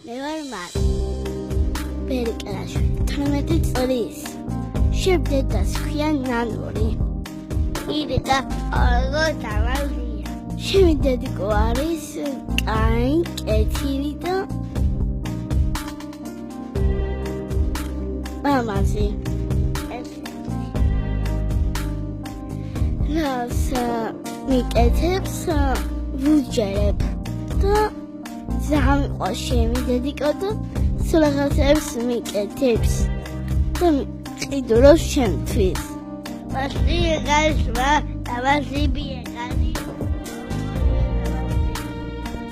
მე ვარ მარი. ბერკელაშვილი 18 წლის. შევდედას ხიან ნანური. ირე და ორგო დავაზია. შევიდედიკო არის კაი, კეთილი და მამაზი. რას მიკეთებს ვუჯერებ და ზამიყვა შევიდედიკო და სულაღացებს მიკეთებს და ყიდულობს შემთვის. მასი გაშვა დავასიბიე განი.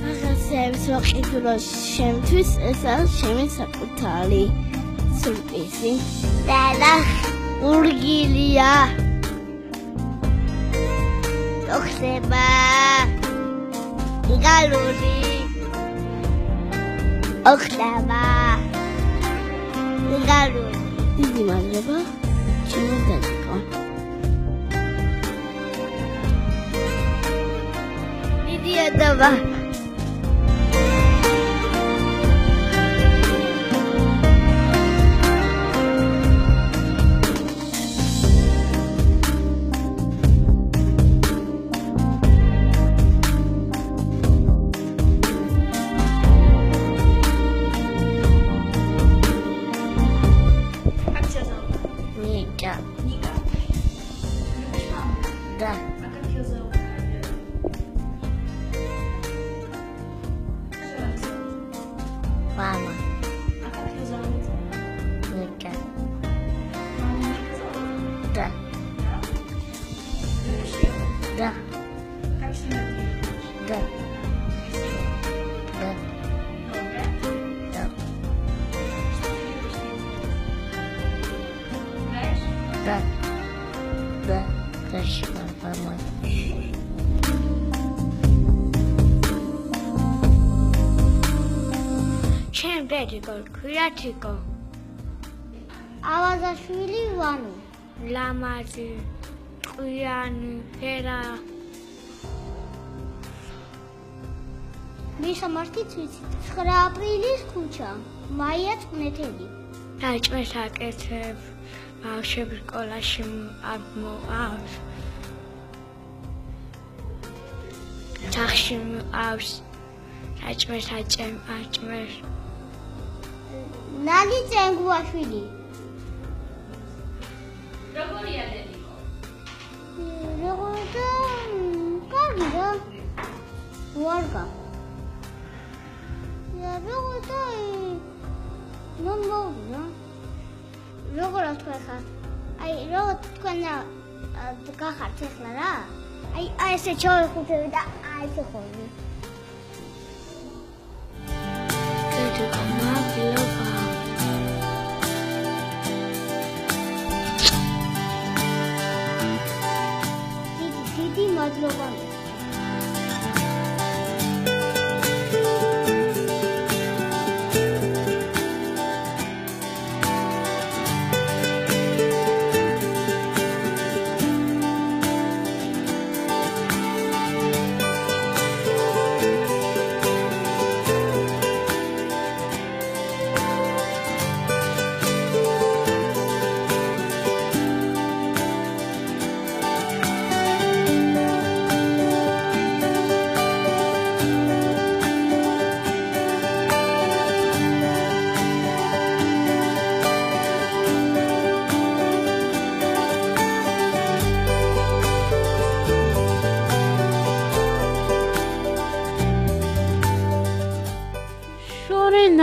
აღასებს ვყიდულობს შემთვის ეს არის ჩემი საკუთარი სურპრიზი. და ურგილია. ოხსება. გალური. ოხსება. გალური. დიდი მადლობა. ჩემი დედიკო. დიდი ადობა. Да. А как ее зовут? Мама. А как ее зовут? Ника. Мама Ника зовут? Да. Любишь ее? Да. Как сильно ты ее любишь? Да. Красиво? Да. Добрая? Да. Что ты любишь делать? Играешь? Да. Да. Спасибо, мама. Чем дедико, креатико. ავაზაშვილი ვანი. Ламази, ყუიანი, ფერა. მისამართიც ვიცით 9 აპრილის ქუჩა. მაია წნეთელი. დაჭმეს აკეთებ, ბავშვები სკოლაში ამოავს. თახში მყავს. დაჭმეს აჭმეს. ნალი წენგუაშვილი. Როგორია დედიკო? როგორ და კარგი რა. ვარგა. როგორ და მომოვიდა. როგორ თქვა ხა? აი როგორ თქვენ გახართ ახლა რა? აი ესე ჩავიხუთები და აი ესე ხოლმე. დედიკო, მადლობა. დიდი მადლობა.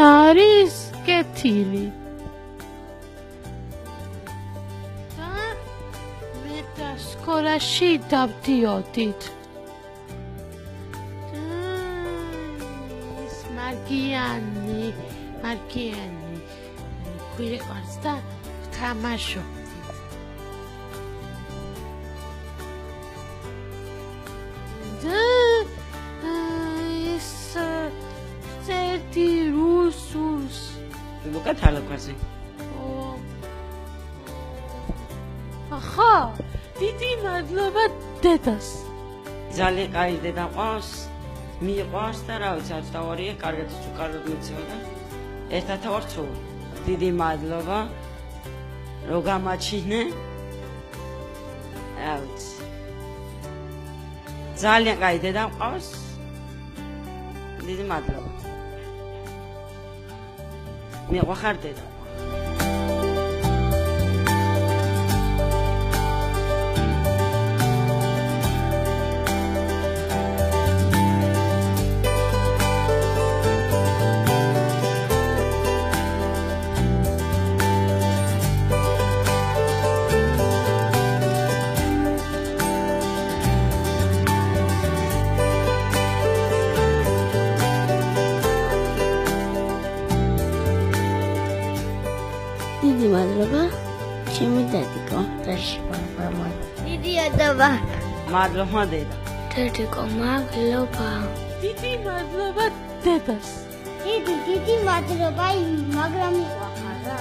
არის კეთილი. და მე და სკოლაში დავდიოდით. ეს მარგიანი გვიყვარს და ვთამაშობდით. და რუსულს ლუკა თალოქვაზე. ახა, დიდი მადლობა დედას. ძალიან კაი დედა ყავს, მიყვარს და რა ვიცი, 22-ია, კარგად უწუკაროდ მიცევა და ერთად ვარ ცუდი. დიდი მადლობა. რო გამაჩინე. რა ვიცი. ძალიან კაი დედა მყავს. დიდი მადლობა. მიყვახარ დედა. დიდი მადლობა. ჩემი დედიკო და შპარბამა. დიდი ადობა. მადლობა დედა. დედიკო მადლობა. დიდი მადლობა დედას. დიდი მადლობა, მაგრამ მიყვარხარ რა.